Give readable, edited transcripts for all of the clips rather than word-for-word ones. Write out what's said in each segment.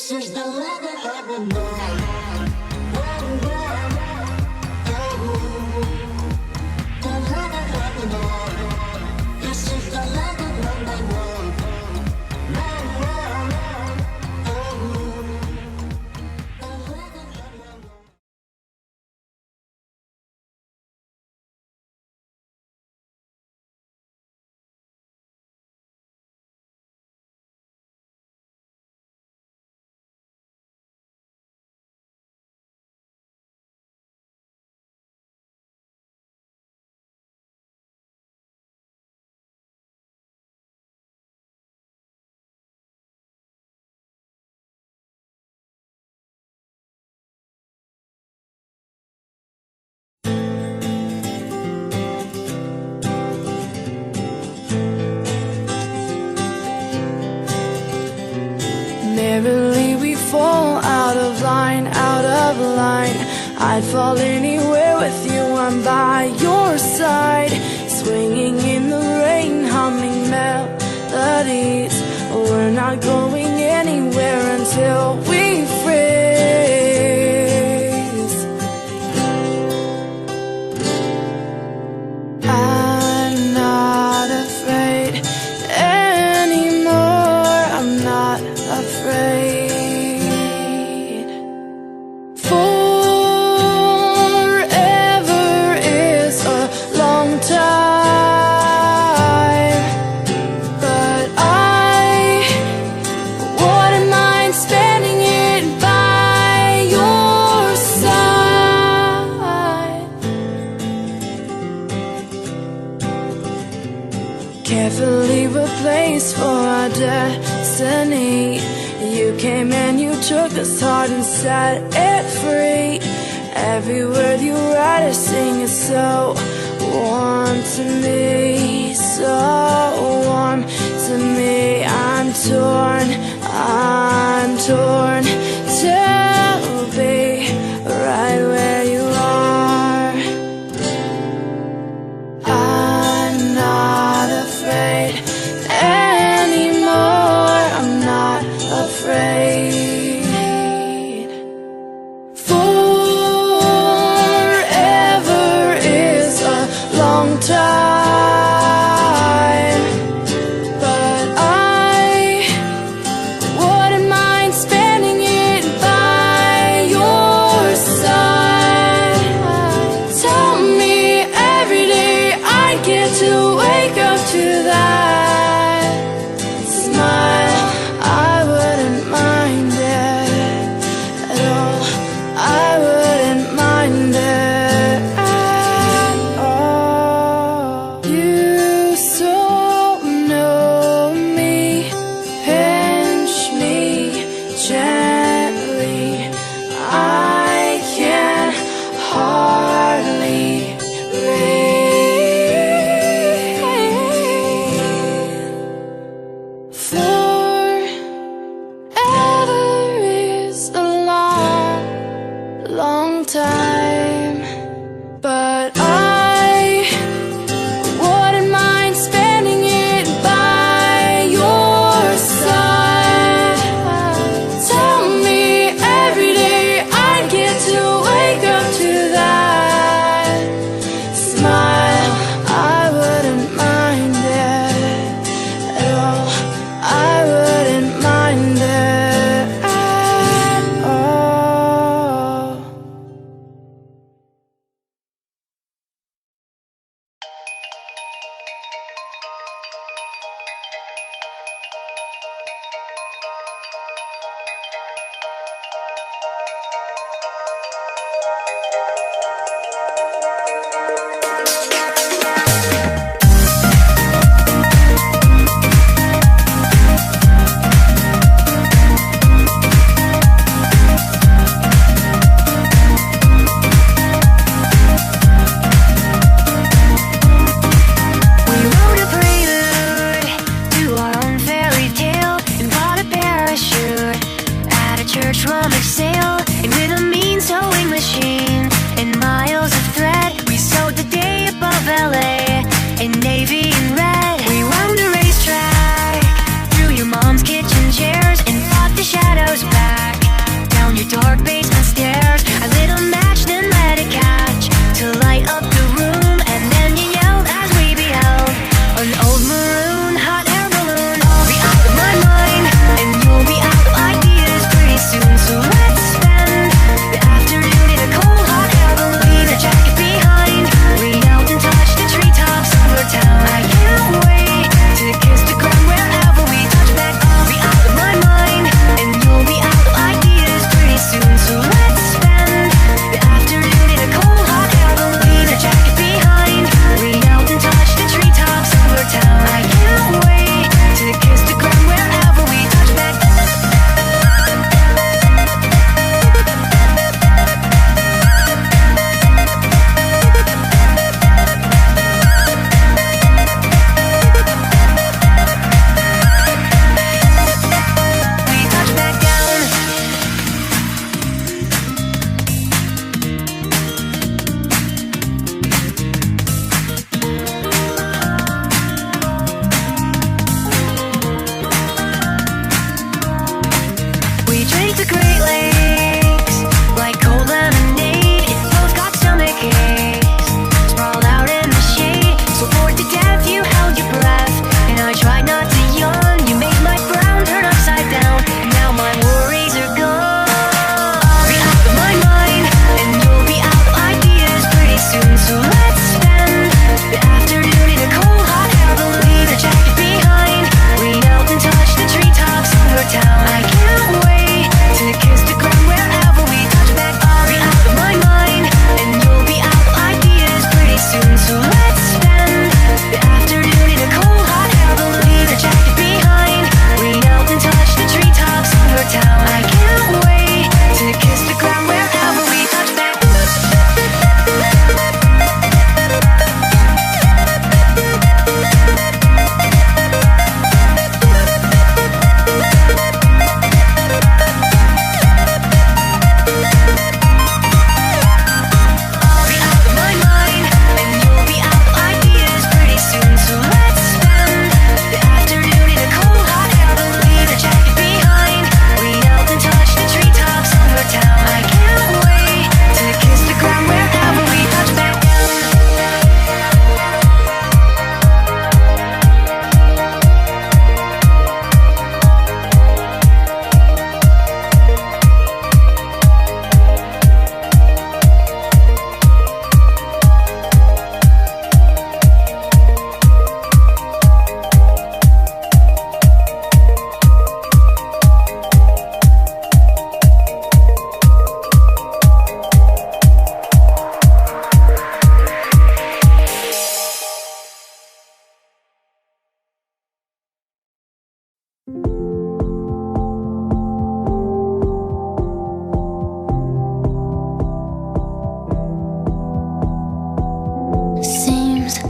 This is the love that I will know. Merrily we fall out of line, out of line. I'd fall anywhere with you, I'm by your side. Swinging in the rain, humming melodies. We're not going anywhere until we freeze. I'm not afraid anymore, I'm not afraid. Forever is a long time, but I wouldn't mind spending it by your side. Carefully replaced for our destiny. You came and you took us heart and set it free. Every word you write or sing is so warm to me, so warm to me. I'm torn to be right where you are. I'm not afraid anymore, I'm not afraid. Forever is a long time, but I wouldn't mind spending it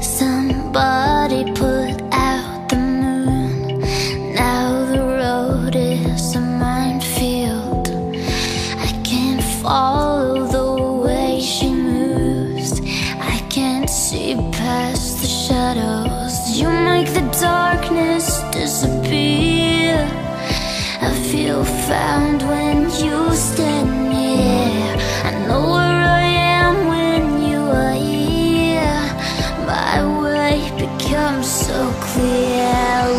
somebody put out the moon. Now the road is a minefield. I can't follow the way she moves. I can't see past the shadows. You make the darkness disappear. I feel found when you stand near. I know where I am when you are here. My way becomes so clear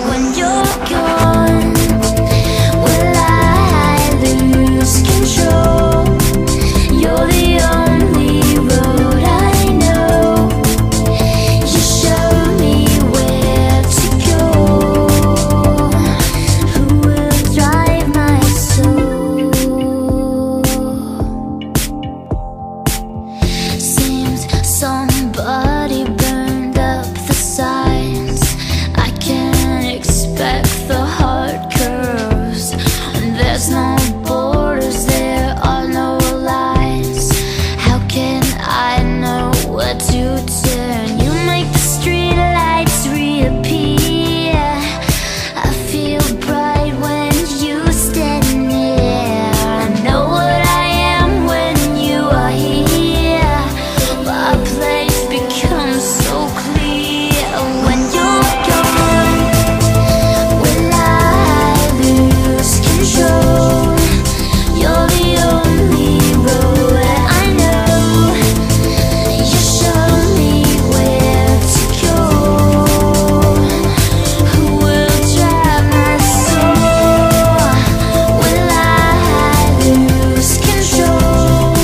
when you're gone. Will I lose control? You're the only road I know. You show me where to go. Who will drive my soul? Seems somebody burned up the signs. I can't expect the hard curves. And there's no borders, there are no lies. How can I know where to turn? You make the streetlights reappear. I feel bright when you stand near. I know what I am when you are here. My place becomes so clear when you're gone. Will I lose control? You're the only road I know. You show me where to go. Who will drive my soul? Will I lose control?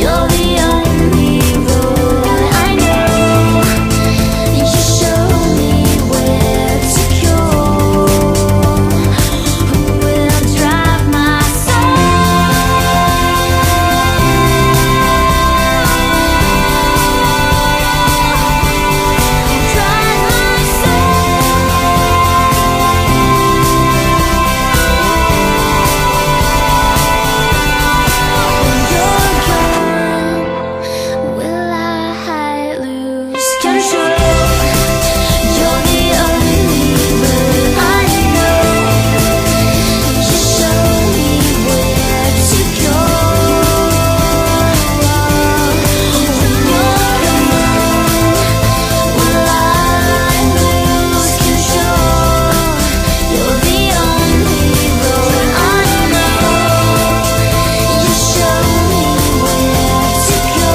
You're the only road I know. You show me where to go. Who will drive my soul? Drive my soul. Will I lose control? You're the only road I know. You show me where to go. When you're gone, will I lose control? You're the only road I know. You show me where to go.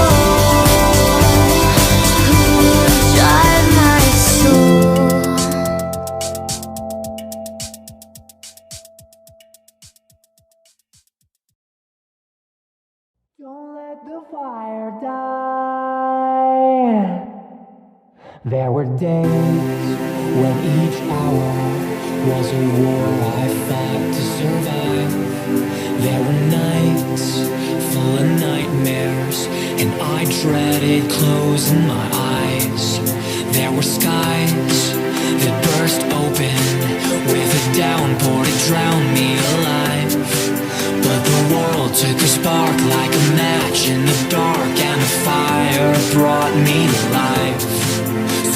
Who will drive my soul? Don't let the fire die. There were days when each hour was a war I fought to survive. There were nights full of nightmares, and I dreaded closing my eyes. There were skies that burst open with a downpour to drown me alive. But the world took a spark like a match in the dark, and the fire brought me to life.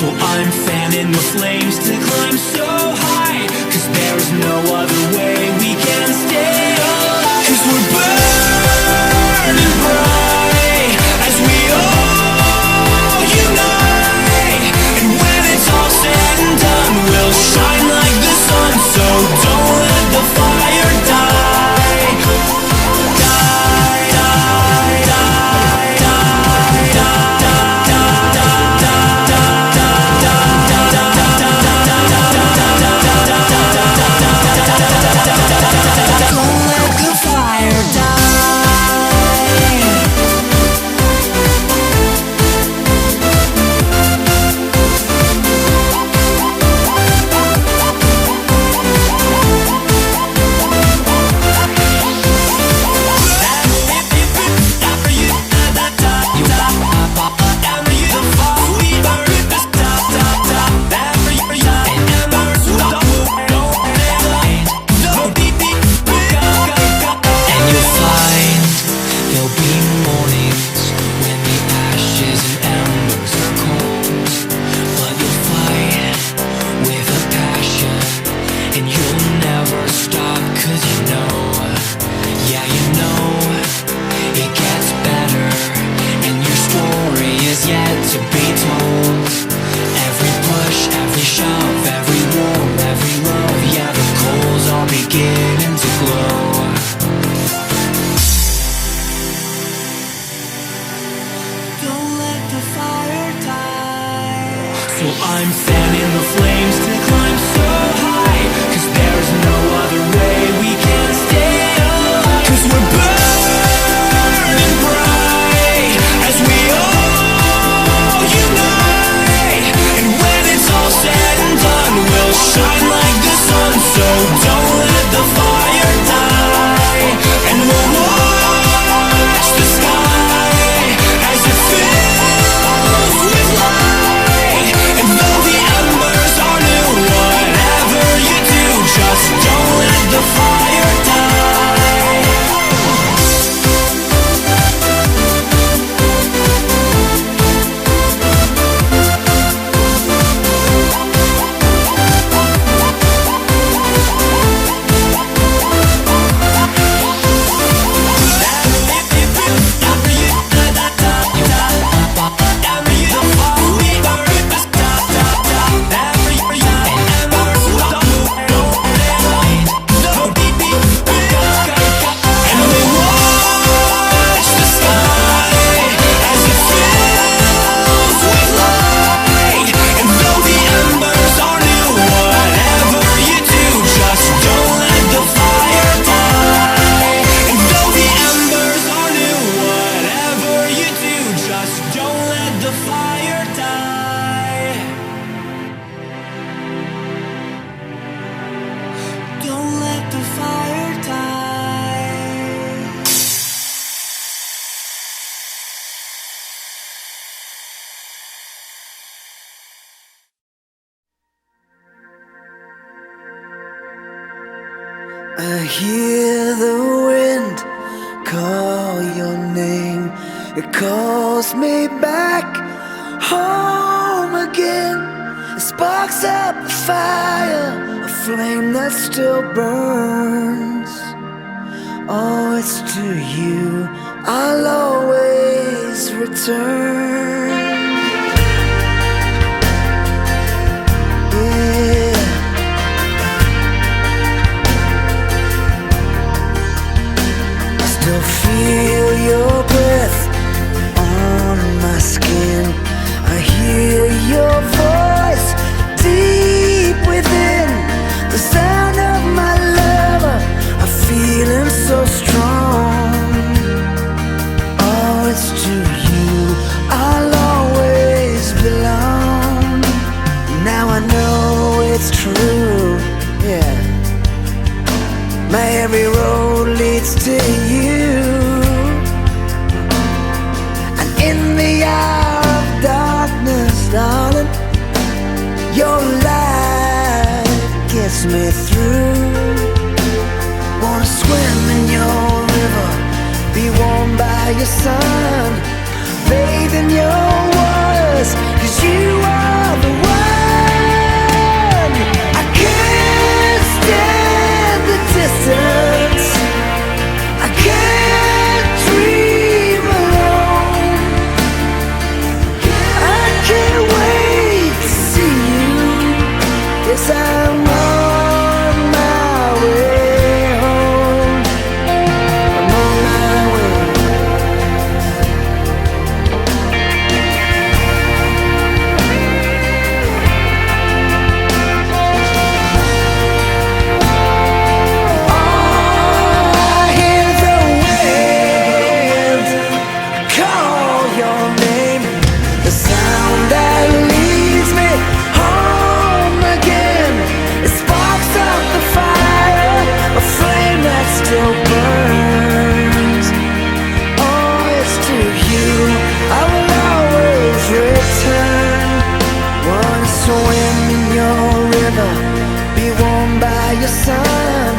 So I'm fanning the flames to climb so high, 'cause there's no other way we can stay alive. 'Cause we're burning bright as we all unite. And when it's all said and done, we'll shine like the sun. So don't let the fire die. Die, die, die, die, Don't let the fire die. yet to be told. Every push, every shove, every war, every love, yeah, the coals are beginning to glow. Don't let the fire die. So I'm fanning the flames to climb so high, 'cause there's no other way we can stay alive. 'Cause we're burning bright as we all unite. And when it's all said and done, we'll shine like the sun. So don't let the fire die. And we'll watch the sky as it fills with light. And though the embers are new, whatever you do, just don't let the fire die. I hear the wind call your name. It calls me back home again. It sparks up the fire, a flame that still burns. Oh, it's to you I'll always return. Yeah. Still feel your breath on my skin. I hear your voice deep within. The sound of my lover, I feel him so strong. Oh, it's to you I'll always belong. Now I know it's true, yeah. My every road leads to you. And in the hour of darkness, darling, your light gets me through. Wanna swim in your river, be warmed by your sun, bathe in your waters, 'cause you are the one. I can't stand the distance, I can't dream alone. I can't wait to see you. Yes, I'm on my way home. I'm on my way. I hear the wind call your name, the sound that leads me home again. It sparks up the fire, a flame that still burns. Oh, it's to you I will always return. Wanna swim in your river, be warmed by your sun,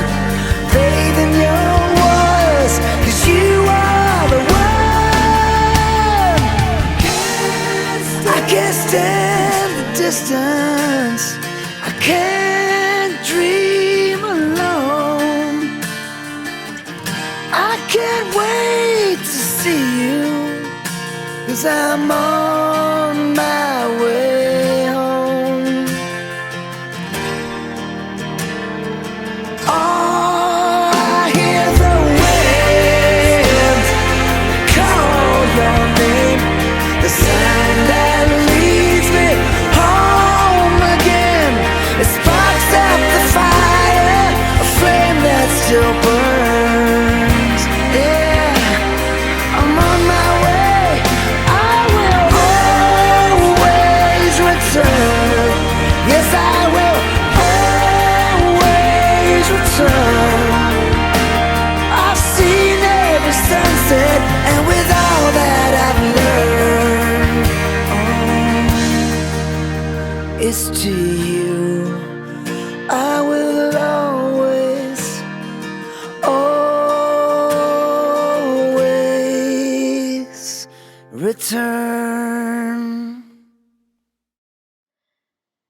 bathe in your waters, 'cause you are the one. I can't stand the distance, I can't dream alone. I can't wait to see you, 'cause I'm on this to you. I will always, always return.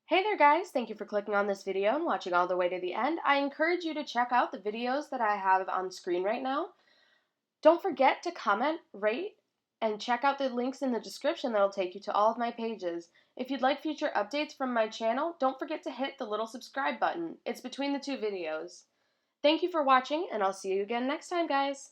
Hey there guys, thank you for clicking on this video and watching all the way to the end. I encourage you to check out the videos that I have on screen right now. Don't forget to comment, rate, and check out the links in the description that will take you to all of my pages. If you'd like future updates from my channel, don't forget to hit the little subscribe button. It's between the two videos. Thank you for watching, and I'll see you again next time, guys.